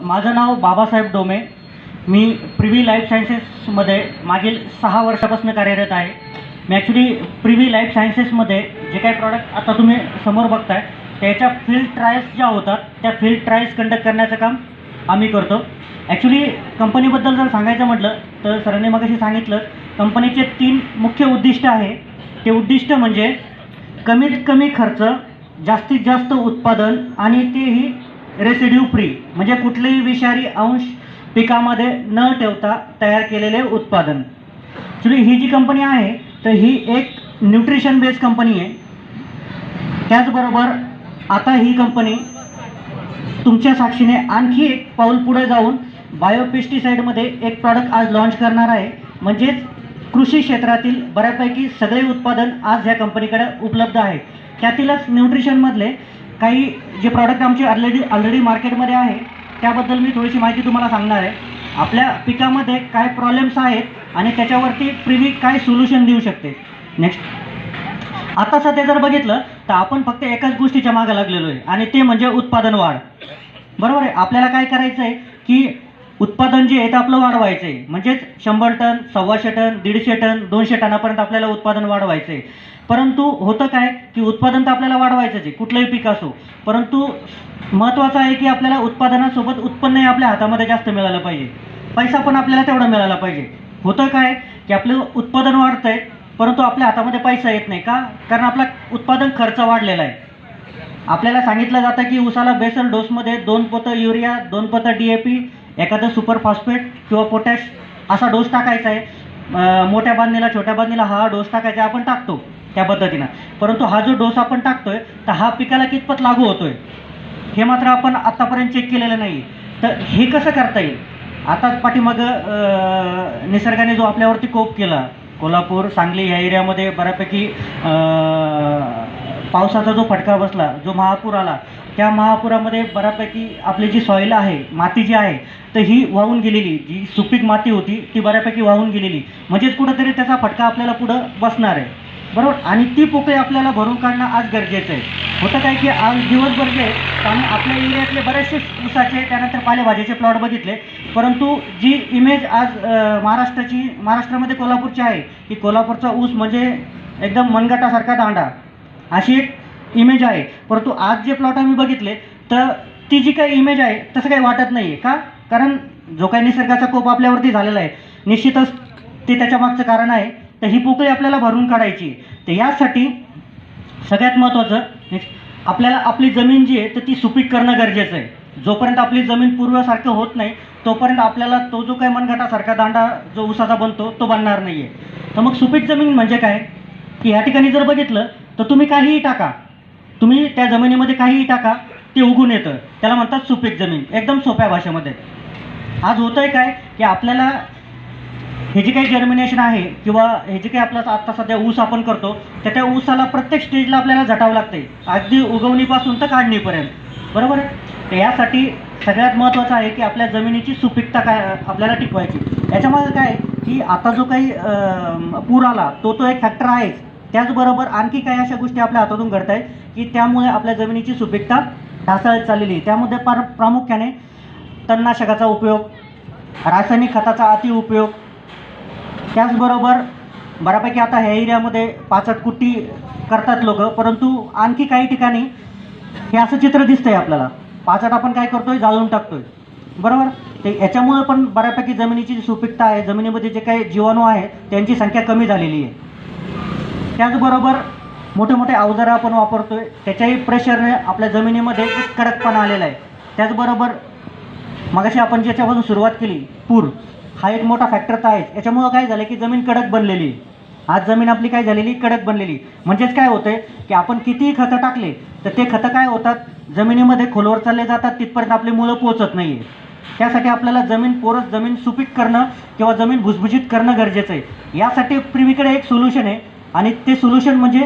माझं नाव बाबासाहेब डोमे. मी privy life सायन्सेसमध्ये मागील 6 वर्षापासून कार्यरत आहे. मी ॲक्च्युली प्रिव्ही लाईफ सायन्सेसमध्ये जे काही प्रॉडक्ट आता तुम्ही समोर बघताय त्याच्या फील्ड ट्रायल्स ज्या होतात त्या फील्ड ट्रायल्स कंडक्ट करण्याचं काम आम्ही करतो. ॲक्च्युली कंपनीबद्दल जर सांगायचं म्हटलं तर सरांनी मगाशी सांगितलं, कंपनीचे 3 मुख्य उद्दिष्ट आहे. ते उद्दिष्ट म्हणजे कमीत कमी खर्च, जास्तीत जास्त उत्पादन आणि तेही रेसिड्यू फ्री, म्हणजे कुठलेही विषारी अंश पिकामध्ये न ठेवता तयार केलेले उत्पादन. ॲक्च्युली ही जी कंपनी आहे तर ही एक न्यूट्रिशन बेस्ड कंपनी आहे. त्याचबरोबर आता ही कंपनी तुमच्या साक्षीने आणखी एक पाऊल पुढे जाऊन बायोपेस्टिसाईडमध्ये एक प्रॉडक्ट आज लॉन्च करणार आहे. म्हणजेच कृषी क्षेत्रातील बऱ्यापैकी सगळे उत्पादन आज ह्या कंपनीकडे उपलब्ध आहे. त्यातीलच न्यूट्रिशनमधले काही जे प्रॉडक्ट आमचे ऑलरेडी मार्केटमध्ये आहे त्याबद्दल मी थोडीशी माहिती तुम्हाला सांगणार आहे. आपल्या पिकामध्ये काय प्रॉब्लेम्स आहेत आणि त्याच्यावरती प्रिव्ही काय सोल्युशन देऊ शकते. नेक्स्ट, आता सध्या जर बघितलं तर आपण फक्त एकाच गोष्टीच्या मागे लागलेलो आहे आणि ते म्हणजे उत्पादन वाढ. बरोबर आहे. आपल्याला काय करायचं आहे की उत्पादन जे आहे ते आपलं वाढवायचं आहे. म्हणजेच 100 टन, 125 टन, 150 टन, 200 टनापर्यंत आपल्याला उत्पादन वाढवायचं आहे. परंतु होतं काय की उत्पादन तर आपल्याला वाढवायचंच आहे, कुठलंही पीक असो. परंतु महत्त्वाचं आहे की आपल्याला उत्पादनासोबत उत्पन्नही आपल्या हातामध्ये जास्त मिळालं पाहिजे, पैसा पण आपल्याला तेवढा मिळाला पाहिजे. होतं काय की आपलं उत्पादन वाढतं आहे परंतु आपल्या हातामध्ये पैसा येत नाही. का? कारण आपला उत्पादन खर्च वाढलेला आहे. आपल्याला सांगितलं जातं की उसाला बेसल डोसमध्ये 2 पोतं युरिया, 2 पोतं DAP, एखादं सुपर फॉस्फेट किंवा पोटॅश असा डोस टाकायचा आहे. मोठ्या बांधणीला, छोट्या बांधणीला हा डोस टाकायचा, आपण टाकतो त्या पद्धतीनं. परंतु हा जो डोस आपण टाकतोय तर हा पिकाला कितपत लागू होतोय हे मात्र आपण आत्तापर्यंत चेक केलेलं नाही. तर हे कसं करता येईल? आताच पाठीमागं निसर्गाने जो आपल्यावरती कोप केला, कोल्हापूर, सांगली ह्या एरियामध्ये बऱ्यापैकी पावसाचा जो फटका बसला, जो महापूर आला, त्या महापुरामध्ये बऱ्यापैकी आपली जी सॉईल आहे, माती जी आहे तर ही वाहून गेलेली, जी सुपीक माती होती ती बऱ्यापैकी वाहून गेलेली. म्हणजेच कुठंतरी त्याचा फटका आपल्याला पुढं बसणार आहे. बरोबर. आणि ती पोकळी आपल्याला भरून काढणं आज गरजेचं आहे. होतं काय की आज दिवसभर जे आम्ही आपल्या एरियातले बरेचसे ऊसाचे, त्यानंतर पालेभाजीचे प्लॉट बघितले. परंतु जी इमेज आज महाराष्ट्रामध्ये कोल्हापूरची आहे की कोल्हापूरचा ऊस म्हणजे एकदम मनगटासारखा दांडा, अशी एक इमेज आहे. परंतु आज जे प्लॉट आम्ही बघितले तर ती जी काही इमेज आहे तसं काही वाटत नाही आहे. का? कारण जो काही निसर्गाचा कोप आपल्यावरती झालेला आहे निश्चितच ते त्याच्या मागचं कारण आहे. तर ही पोकळी आपल्याला भरून काढायची. तर यासाठी सगळ्यात महत्त्वाचं आपल्याला आपली जमीन जी आहे तर ती सुपीक करणं गरजेचं आहे. जोपर्यंत आपली जमीन पूर्वासारखं होत नाही तोपर्यंत आपल्याला तो जो काही मनगटासारखा दांडा जो ऊसाचा बनतो तो बनणार नाही आहे. तर मग सुपीक जमीन म्हणजे काय की ह्या ठिकाणी जर बघितलं तर तुम्ही काहीही टाका, तुम्ही त्या जमिनीमध्ये काहीही टाका, ते उगून येतं. त्याला म्हणतात सुपीक जमीन, एकदम सोप्या भाषेमध्ये. आज होतं आहे काय की आपल्याला हे जे काही जर्मिनेशन आहे किंवा हे जे काही आपलं आत्ता सध्या ऊस आपण करतो तर त्या ऊसाला प्रत्येक स्टेजला आपल्याला झटावं लागते, अगदी उगवणीपासून तर काढणीपर्यंत. बरोबर आहे. तर यासाठी सगळ्यात महत्त्वाचं आहे की आपल्या जमिनीची सुपीकता काय आपल्याला टिकवायची. याच्यामध्ये काय की आता जो काही पूर आला तो एक फॅक्टर आहेच. त्याचबरोबर आणखी काही अशा गोष्टी आपल्या हातातून घडत आहेत की त्यामुळे आपल्या जमिनीची सुपीकता ढासळत चाललेली आहे. त्यामध्ये प्रामुख्याने तणनाशकाचा उपयोग, रासायनिक खताचा अति उपयोग, त्याचबरोबर बऱ्यापैकी आता ह्या एरियामध्ये पाचट कुट्टी करतात लोक. परंतु आणखी काही ठिकाणी हे असं चित्र दिसतंय आपल्याला, पाचट आपण काय करतोय, जाळून टाकतोय. बरोबर. ते याच्यामुळे पण बऱ्यापैकी जमिनीची जी सुपीकता आहे, जमिनीमध्ये जे काही जीवाणू आहे त्यांची संख्या कमी झालेली आहे. त्याचबरोबर मोठे मोठे अवजारं आपण वापरतोय त्याच्याही प्रेशरने आपल्या जमिनीमध्ये एक कडकपणा आलेला आहे. त्याचबरोबर मगाशी आपण ज्याच्यापासून सुरुवात केली, पूर हा एक मोठा फॅक्टर तर आहेच. याच्यामुळं काय झालं की जमीन कडक बनलेली आहे. आज जमीन आपली काय झालेली, कडक बनलेली. म्हणजेच काय होतंय की आपण कितीही खतं टाकले तर ते खतं काय होतात, जमिनीमध्ये खोलवर चालले जातात, तिथपर्यंत आपली मुळं पोहोचत नाही आहे. त्यासाठी आपल्याला पोरस जमीन सुपीक करणं किंवा जमीन भुसभुशीत करणं गरजेचं आहे. यासाठी प्रिव्हीकडे एक सोल्युशन आहे आणि ते सोल्युशन म्हणजे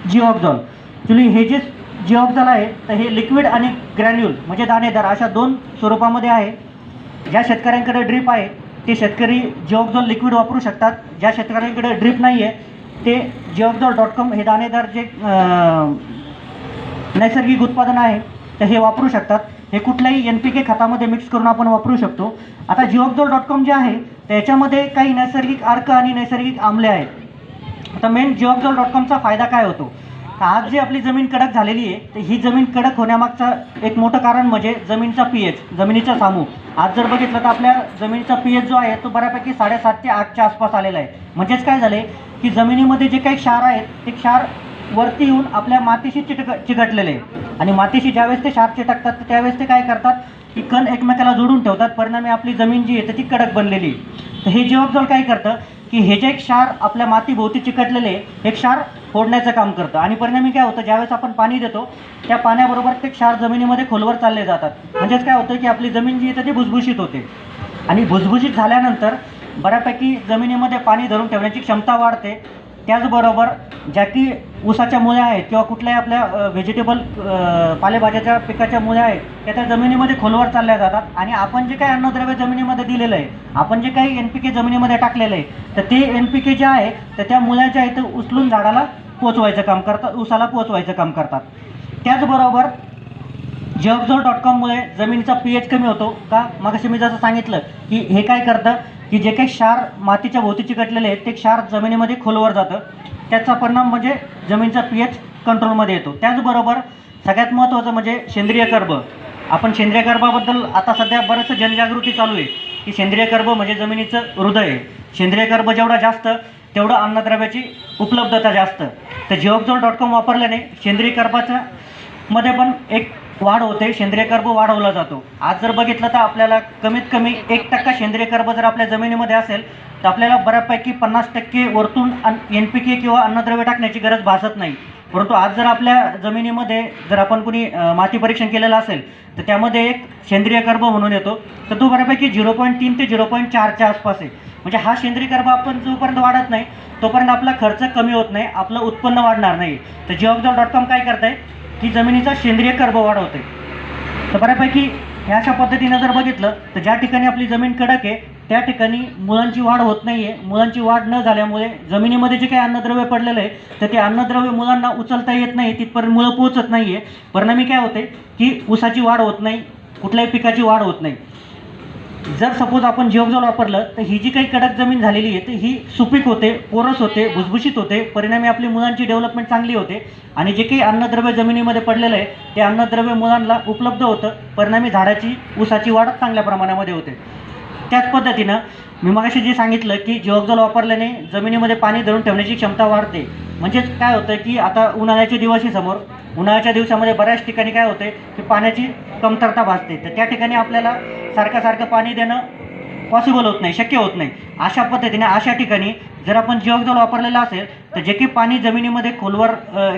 जिओक्झॉल. ॲक्च्युली हे जे जिओक्झॉल आहे तर हे लिक्विड आणि ग्रॅन्युल म्हणजे दाणेदार अशा 2 स्वरूपामध्ये आहे. ज्या शेतकऱ्यांकडे ड्रीप आहे ते शेतकरी जिओक्झॉल लिक्विड वापरू शकतात. ज्या शेतकऱ्यांकडे ड्रीप नाही आहे ते jiobzol.com हे दाणेदार जे नैसर्गिक उत्पादन आहे तर हे वापरू शकतात. हे कुठल्याही NPK खतामध्ये मिक्स करून आपण वापरू शकतो. आता Jioxal.com जे आहे त्याच्यामध्ये काही नैसर्गिक अर्क आणि नैसर्गिक आम्ले आहेत. आता मेन Jioxal.comचा फायदा काय होतो? आज जी आपली जमीन कडक झालेली आहे, तर ही जमीन कडक होण्यामागचा एक मोठं कारण म्हणजे जमिनीचा pH, जमिनीचा सामू. आज जर बघितलं तर आपल्या जमिनीचा pH जो आहे तो बऱ्यापैकी 7.5 ते 8च्या आसपास आलेला आहे. म्हणजेच काय झाले की जमिनीमध्ये जे काही क्षार आहेत ते क्षार वरती येऊन आपल्या मातीशी चिकटलेले आहे. आणि मातीशी ज्यावेळेस ते क्षार चिकटतात तर त्यावेळेस ते काय करतात की कण एकमेकाला जोडून ठेवतात. परिणामी आपली जमीन जी आहे तर ती कडक बनलेली आहे. तर हे Jioxal काय करतं की हे जे क्षार आपल्या मातीभोवती चिकटलेले हे क्षार फोडण्याचं काम करतं. आणि परिणामी काय होतं, ज्यावेळेस आपण पाणी देतो त्या पाण्याबरोबर ते क्षार जमिनीमध्ये खोलवर चालले जातात. म्हणजेच काय होतं की आपली जमीन जी आहे तर ती भुसभुशीत होते. आणि भुसभुशीत झाल्यानंतर बऱ्यापैकी जमिनीमध्ये पाणी धरून ठेवण्याची क्षमता वाढते. त्याचबरोबर ज्या की ऊसाच्या मुळ्या आहेत किंवा कुठल्याही आपल्या व्हेजिटेबल पालेभाज्याच्या पिकाच्या मुळ्या आहेत त्या जमिनीमध्ये खोलवर चालल्या जातात. आणि आपण जे काही अन्नद्रव्य जमिनीमध्ये दिलेलं आहे, आपण जे काही NPK जमिनीमध्ये टाकलेलं आहे तर ते NPK जे आहे तर त्या मुळ्या ज्या आहेत उचलून झाडाला पोचवायचं काम करतात, ऊसाला पोचवायचं काम करतात. त्याचबरोबर Jioxal.comमुळे जमिनीचा pH कमी होतो का? मगाशी मी जसं सांगितलं की हे काय करतं की जे काही क्षार मातीच्या भोवती चिकटलेले आहेत ते क्षार जमिनीमध्ये खोलवर जातं. त्याचा परिणाम म्हणजे जमिनीचा pH कंट्रोलमध्ये येतो. त्याचबरोबर सगळ्यात महत्त्वाचं म्हणजे सेंद्रिय कर्ब. आपण सेंद्रिय कर्बाबद्दल आता सध्या बरंचसं जनजागृती चालू आहे की सेंद्रिय कर्ब म्हणजे जमिनीचं हृदय आहे. सेंद्रिय कर्ब जेवढा जास्त तेवढं अन्नद्रव्याची उपलब्धता जास्त. तर Jioxal.com वापरल्याने सेंद्रिय कर्बाच्या मध्ये पण एक वाढ होते, सेंद्रिय कर्ब वाढवला जातो. आज जर बघितलं तर आपल्याला कमीत कमी 1% सेंद्रिय कर्ब जर आपल्या जमिनीमध्ये असेल तर आपल्याला बऱ्यापैकी 50% वरतून NPK किंवा अन्नद्रव्य टाकण्याची गरज भासत नाही. परंतु आज जर आपल्या जमिनीमध्ये जर आपण कुणी माती परीक्षण केलेलं असेल तर त्यामध्ये एक सेंद्रिय कर्ब म्हणून येतो, तर तो बऱ्यापैकी 0.3 ते 0.4च्या आसपास आहे. म्हणजे हा सेंद्रिय कर्ब आपण जोपर्यंत वाढत नाही तोपर्यंत आपला खर्च कमी होत नाही, आपलं उत्पन्न वाढणार नाही. तर Jioxal.com काय करत आहे की जमिनीचा सेंद्रिय कर्ब वाढवते. तर बऱ्यापैकी ह्या अशा पद्धतीनं जर बघितलं तर ज्या ठिकाणी आपली जमीन कडक आहे त्या ठिकाणी मुळांची वाढ होत नाही आहे. मुळांची वाढ न झाल्यामुळे जमिनीमध्ये जे काही अन्नद्रव्य पडलेलं आहे तर ते अन्नद्रव्य मुलांना उचलता येत नाही, तिथपर्यंत मुळं पोचत नाही आहे. परिणामी काय होते की ऊसाची वाढ होत नाही, कुठल्याही पिकाची वाढ होत नाही. जर सपोज आपण Jioxal वापरलं तर ही जी काही कडक जमीन झालेली आहे तर ही सुपीक होते, पोरस होते, भुसभुशीत होते. परिणामी आपली मुळांची डेव्हलपमेंट चांगली होते. आणि जे काही अन्नद्रव्य जमिनीमध्ये पडलेलं आहे ते अन्नद्रव्य मुलांना उपलब्ध होतं. परिणामी झाडाची ऊसाची वाढ चांगल्या प्रमाणामध्ये होते. त्याच पद्धतीनं मी मगाशी जे सांगितलं की Jioxal वापरल्याने जमिनीमध्ये पाणी धरून ठेवण्याची क्षमता वाढते. म्हणजेच काय होतं की आता उन्हाळ्याचे दिवस आहे समोर, उन्हाळ्याच्या दिवसामध्ये बऱ्याच ठिकाणी काय होते की पाण्याची कमतरता भासते. तर त्या ठिकाणी आपल्याला सारखं पाणी देणं पॉसिबल होत नाही, शक्य होत नाही. अशा पद्धतीने अशा ठिकाणी जर आपण Jioxal वापरलेलं असेल तर जे काही पाणी जमिनीमध्ये खोलवर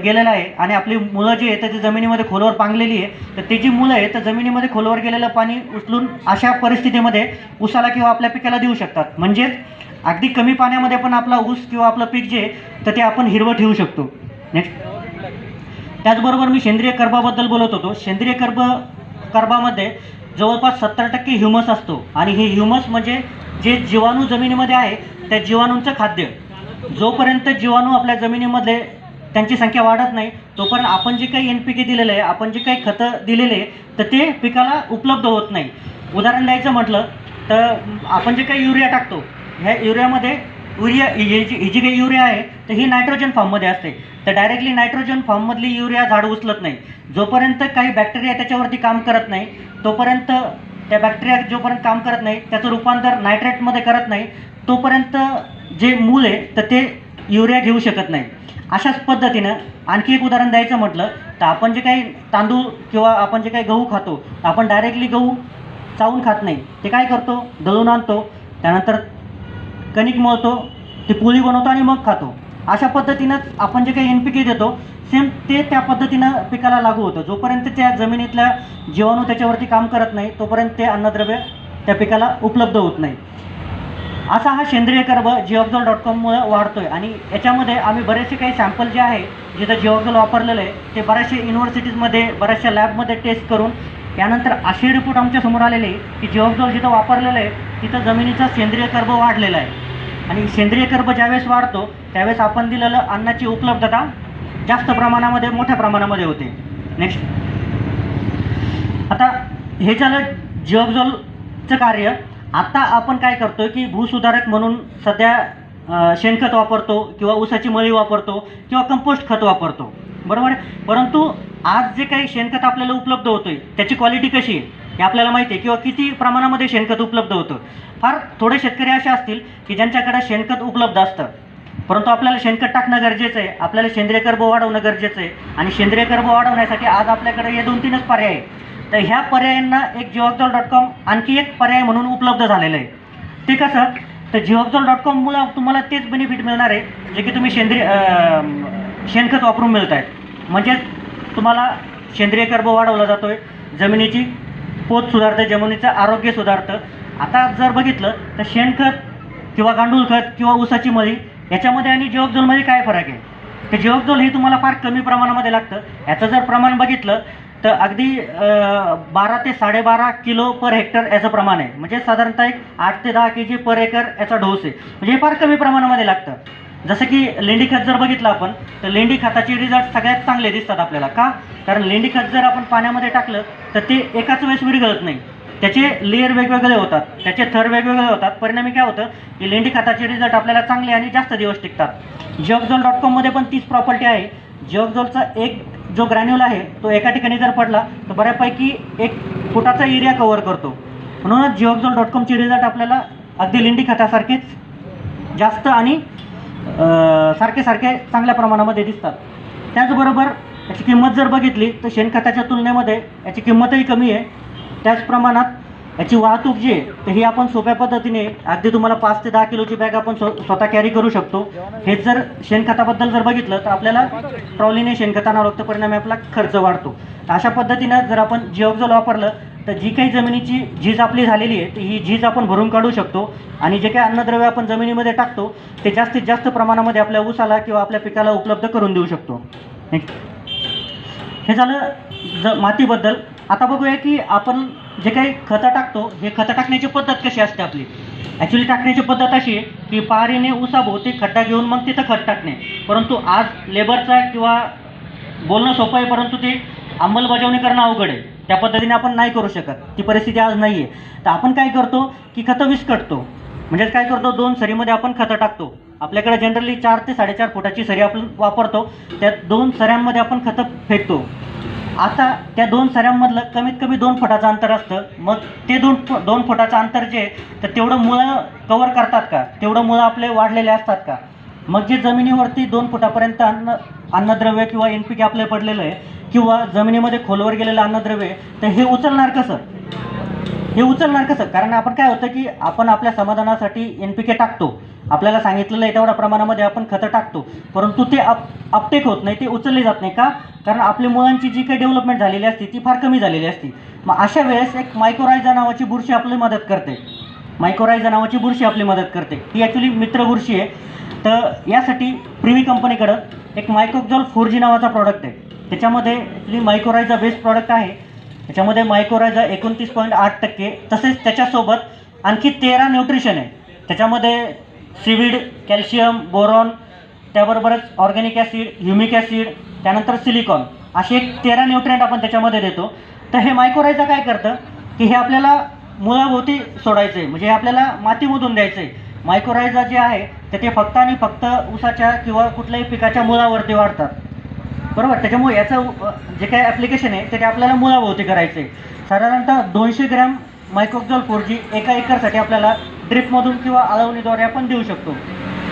गेलेलं आहे आणि आपली मुळं जी आहे तर ती जमिनीमध्ये खोलवर पांगलेली आहे तर ती जी मुळं आहे तर जमिनीमध्ये खोलवर गेलेलं पाणी उचलून अशा परिस्थितीमध्ये ऊसाला किंवा आपल्या पिकाला देऊ शकतात. म्हणजेच अगदी कमी पाण्यामध्ये पण आपला ऊस किंवा आपलं पीक जे आहे तर ते आपण हिरवं ठेवू शकतो. नेक्स्ट. त्याचबरोबर मी सेंद्रिय कर्बाबद्दल बोलत होतो. सेंद्रिय कर्बामध्ये जवळपास 70% ह्युमस असतो. आणि हे ह्युमस म्हणजे जे जीवाणू जमिनीमध्ये आहे त्या जीवाणूंचं खाद्य. जोपर्यंत जीवाणू आपल्या जमिनीमध्ये त्यांची संख्या वाढत नाही तोपर्यंत आपण जे काही NPK दिलेलं आहे, आपण जे काही खतं दिलेले आहे तर ते पिकाला उपलब्ध होत नाही. उदाहरण द्यायचं म्हटलं तर आपण जे काही युरिया टाकतो ह्या युरियामध्ये ही जी काही युरिया आहे तर ही नायट्रोजन फॉर्ममध्ये असते. तर डायरेक्टली नायट्रोजन फॉर्ममधली युरिया झाड उचलत नाही. जोपर्यंत काही बॅक्टेरिया त्याच्यावरती काम करत नाही तोपर्यंत त्या बॅक्टेरिया जोपर्यंत काम करत नाही त्याचं रूपांतर नायट्रेटमध्ये करत नाही तोपर्यंत जे मूळ आहे तर ते युरिया घेऊ शकत नाही. अशाच पद्धतीनं आणखी एक उदाहरण द्यायचं म्हटलं तर आपण जे काही तांदूळ किंवा आपण जे काही गहू खातो आपण डायरेक्टली गहू चावून खात नाही. ते काय करतो, दळून आणतो, त्यानंतर कणिक मळतो, ती पोळी बनवतो आणि मग खातो. अशा पद्धतीनं आपण जे काही NPK देतो सेम ते त्या पद्धतीनं पिकाला लागू होतं. जोपर्यंत त्या जमिनीतल्या जीवाणू त्याच्यावरती काम करत नाही तोपर्यंत ते अन्नद्रव्य त्या पिकाला उपलब्ध होत नाही. असा हा सेंद्रिय कर्ब Jioxal.comमुळे वाढतोय. आणि याच्यामध्ये आम्ही बरेचसे काही सॅम्पल जे आहे जिथं Jioxal वापरलेलं आहे ते बऱ्याचशा युनिव्हर्सिटीजमध्ये बऱ्याचशा लॅबमध्ये टेस्ट करून त्यानंतर असे रिपोर्ट आमच्यासमोर आलेले की Jioxal जिथं वापरलेलं आहे तिथं जमिनीचा सेंद्रिय कर्ब वाढलेला आहे. आणि सेंद्रिय कर्ब ज्यावेळेस वाढतो त्यावेळेस आपण दिलेलं अन्नाची उपलब्धता जास्त प्रमाणामध्ये मोठ्या प्रमाणामध्ये होते. नेक्स्ट. आता हे झालं जिओक्झोलचं कार्य. आता आपण काय करतो की भूसुधारक म्हणून सध्या शेणखत वापरतो किंवा ऊसाची मळी वापरतो किंवा कंपोस्ट खत वापरतो, बरोबर आहे. परंतु आज जे काही शेणखत आपल्याला उपलब्ध होतोय त्याची क्वालिटी कशी आहे हे आपल्याला माहिती आहे, किंवा किती प्रमाणामध्ये शेणखत उपलब्ध होतं. फार थोडे शेतकरी असे असतील की ज्यांच्याकडे शेणखत उपलब्ध असतं, परंतु आपल्याला शेणखत टाकणं गरजेचं आहे, आपल्याला सेंद्रिय कर्ब वाढवणं गरजेचं आहे. आणि सेंद्रिय कर्ब वाढवण्यासाठी आज आपल्याकडे हे 2-3च पर्याय आहे. तर ह्या पर्यायांना एक jivaxol.com आणखी एक पर्याय म्हणून उपलब्ध झालेलं आहे. ते कसं, तर jivaxol.comमुळं तुम्हाला तेच बेनिफिट मिळणार आहे जे की तुम्ही शेणखत वापरून मिळत आहेत. म्हणजेच तुम्हाला सेंद्रिय कर्ब वाढवला जातो आहे, जमिनीची पोत सुधारतं, जमिनीचं आरोग्य सुधारतं. आता जर बघितलं तर शेणखत किंवा गांडूळ खत किंवा ऊसाची मळी याच्यामध्ये आणि जिओक्झोलमध्ये काय फरक आहे. तर जिओक्झोल हे तुम्हाला फार कमी प्रमाणामध्ये लागतं. याचं जर प्रमाण बघितलं तर अगदी 12 ते 12.5 किलो पर हेक्टर याचं प्रमाण आहे. म्हणजे साधारणतः एक 8 ते 10 kg पर एकर याचा डोस आहे. म्हणजे हे फार कमी प्रमाणामध्ये लागतं. जसं की लेंडी खत जर बघितलं आपण तर लेंडी खताचे रिझल्ट सगळ्यात चांगले दिसतात आपल्याला. का, कारण लेंडी खत जर आपण पाण्यामध्ये टाकलं तर ते एकाच वेळेस विरघळत नाही, त्याचे लेयर वेगवेगळे होतात, त्याचे थर वेगवेगळे होतात. परिणामी काय होतं की लेंडी खताचे रिझल्ट आपल्याला चांगले आणि जास्त दिवस टिकतात. jivaxol.com पण तीच प्रॉपर्टी आहे. जिओक्झोलचा एक जो ग्रॅन्युल आहे तो एका ठिकाणी जर पडला तर बऱ्यापैकी 1 फुटाचा एरिया कव्हर करतो. म्हणूनच jivaxol.comचे रिझल्ट आपल्याला अगदी लेंडी खतासारखेच जास्त आणि सारखे चांगल्या प्रमाणामध्ये दिसतात. त्याचबरोबर याची किंमत जर बघितली तर शेणखताच्या तुलनेमध्ये याची किंमतही कमी आहे. त्याच प्रमाणात याची वाहतूक जी आहे तर ही आपण सोप्या पद्धतीने अगदी तुम्हाला 5 ते 10 किलोची बॅग आपण स्वतः कॅरी करू शकतो. हेच जर शेणखताबद्दल जर बघितलं तर आपल्याला ट्रॉलीने शेणखत आणावं लागतं, परिणामी आपला खर्च वाढतो. तर अशा पद्धतीनं जर आपण जिओक्झोल वापरलं तर जी काही जमिनीची झीज आपली झालेली आहे तर ही झीज आपण भरून काढू शकतो. आणि जे काही अन्नद्रव्य आपण जमिनीमध्ये टाकतो ते जास्तीत जास्त प्रमाणामध्ये आपल्या ऊसाला किंवा आपल्या पिकाला उपलब्ध करून देऊ शकतो. हे झालं मातीबद्दल. आता बघूया की आपण जे काही खतं टाकतो हे खतं टाकण्याची पद्धत कशी असते आपली. ॲक्च्युली टाकण्याची पद्धत अशी आहे की पारीने ऊसाभोवती खड्डा घेऊन मग तिथं खत टाकणे. परंतु आज लेबरचा किंवा बोलणं सोपं आहे परंतु ते अंमलबजावणी करणं अवघड आहे. त्या पद्धतीने आपण नाही करू शकत, ती परिस्थिती आज नाही आहे. तर आपण काय करतो की खतं विस्कटतो. म्हणजेच काय करतो, 2 सरीमध्ये आपण खतं टाकतो. आपल्याकडे जनरली 4 ते 4.5 फुटाची सरी आपण वापरतो. त्या 2 सऱ्यांमध्ये आपण खतं फेकतो. आता त्या 2 सऱ्यांमधलं कमीत कमी 2 फुटाचं अंतर असतं. मग ते 2 फुटाचं अंतर जे तर तेवढं मुळं कवर करतात का, तेवढं मुळं आपले वाढलेले असतात का. मग जे जमिनीवरती 2 फुटापर्यंत अन्नद्रव्य किंवा NPK आपले पडलेलं आहे किंवा जमिनीमध्ये खोलवर गेलेलं अन्नद्रव्य तर हे उचलणार कसं. कारण आपण काय होतं की आपण आपल्या समाधानासाठी NPK टाकतो, आपल्याला सांगितलेलं आहे तेवढ्या प्रमाणामध्ये आपण खतं टाकतो, परंतु ते अपटेक होत नाही, ते उचलले जात नाही. का, कारण आपल्या मुळांची जी काही डेव्हलपमेंट झालेली असते ती फार कमी झालेली असते. मग अशा वेळेस एक मायक्रोरायझा नावाची बुरशी आपली मदत करते. ही ॲक्च्युली मित्र बुरशी आहे. तर यासाठी प्रिव्ही कंपनीकडं एक मायक्रोक्झोल 4G नावाचा प्रॉडक्ट आहे. त्याच्यामध्ये मायक्रोरायझा बेस्ड प्रॉडक्ट आहे. त्याच्यामध्ये मायक्रोरायझा 29.8%, तसेच त्याच्यासोबत आणखी 13 न्यूट्रिशन आहे. त्याच्यामध्ये सीवीड, कॅल्शियम, बोरॉन, त्याबरोबरच ऑर्गॅनिक ॲसिड, ह्युमिक ॲसिड, त्यानंतर सिलिकॉन असे 13 न्यूट्रिएंट आपण त्याच्यामध्ये देतो. तर हे मायक्रोरायझा काय करतं की हे आपल्याला मुळाभोवती सोडायचं आहे, म्हणजे हे आपल्याला मातीमधून द्यायचं आहे. मायक्रोरायझा जे आहे तर ते फक्त आणि फक्त ऊसाच्या किंवा कुठल्याही पिकाच्या मुळावरती वाढतात, बरोबर. त्याच्यामुळे याचं जे काही ॲप्लिकेशन आहे ते आपल्याला मुळाभोवती करायचं आहे. साधारणतः 200 ग्रॅम मायक्रोक्झोल 4G एका एकरसाठी आपल्याला ड्रिपमधून किंवा आळवणीद्वारे आपण देऊ शकतो.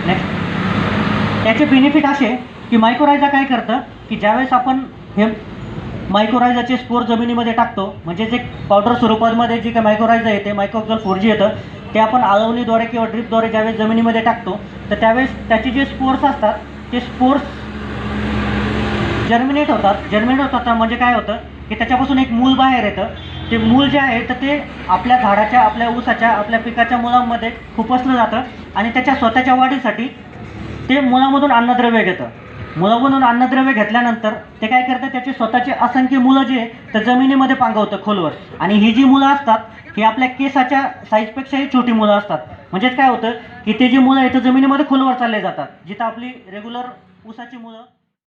नेक्स्ट, याचे बेनिफिट असे की मायक्रोरायझा काय करतं की ज्यावेळेस आपण हे मायक्रोरायझाचे स्पोर जमिनीमध्ये टाकतो, म्हणजे जे पावडर स्वरूपामध्ये जे काही मायक्रोरायझा येते, मायक्रोक्झोल 4G येतं, ते आपण आळवणीद्वारे किंवा ड्रिपद्वारे ज्यावेळेस जमिनीमध्ये टाकतो तर त्यावेळेस त्याचे जे स्पोर्स असतात ते स्पोर्स जर्मिनेट होतात. म्हणजे काय होतं की त्याच्यापासून एक मूळ बाहेर येतं. ते मूळ जे आहे तर ते आपल्या झाडाच्या, आपल्या ऊसाच्या, आपल्या पिकाच्या मुळांमध्ये खुपसलं जातं आणि त्याच्या स्वतःच्या वाढीसाठी ते मुळामधून अन्नद्रव्य घेतं. मुळामधून अन्नद्रव्य घेतल्यानंतर ते काय करतं, त्याचे स्वतःचे असंख्य मुळं जे तर जमिनीमध्ये पांगवतं खोलवर. आणि ही जी मुळं असतात ही आपल्या केसाच्या साईजपेक्षाही छोटी मुळं असतात. म्हणजेच काय होतं की ते जी मुळं आहेत जमिनीमध्ये खोलवर चालले जातात, जिथं आपली रेग्युलर ऊसाची मुळं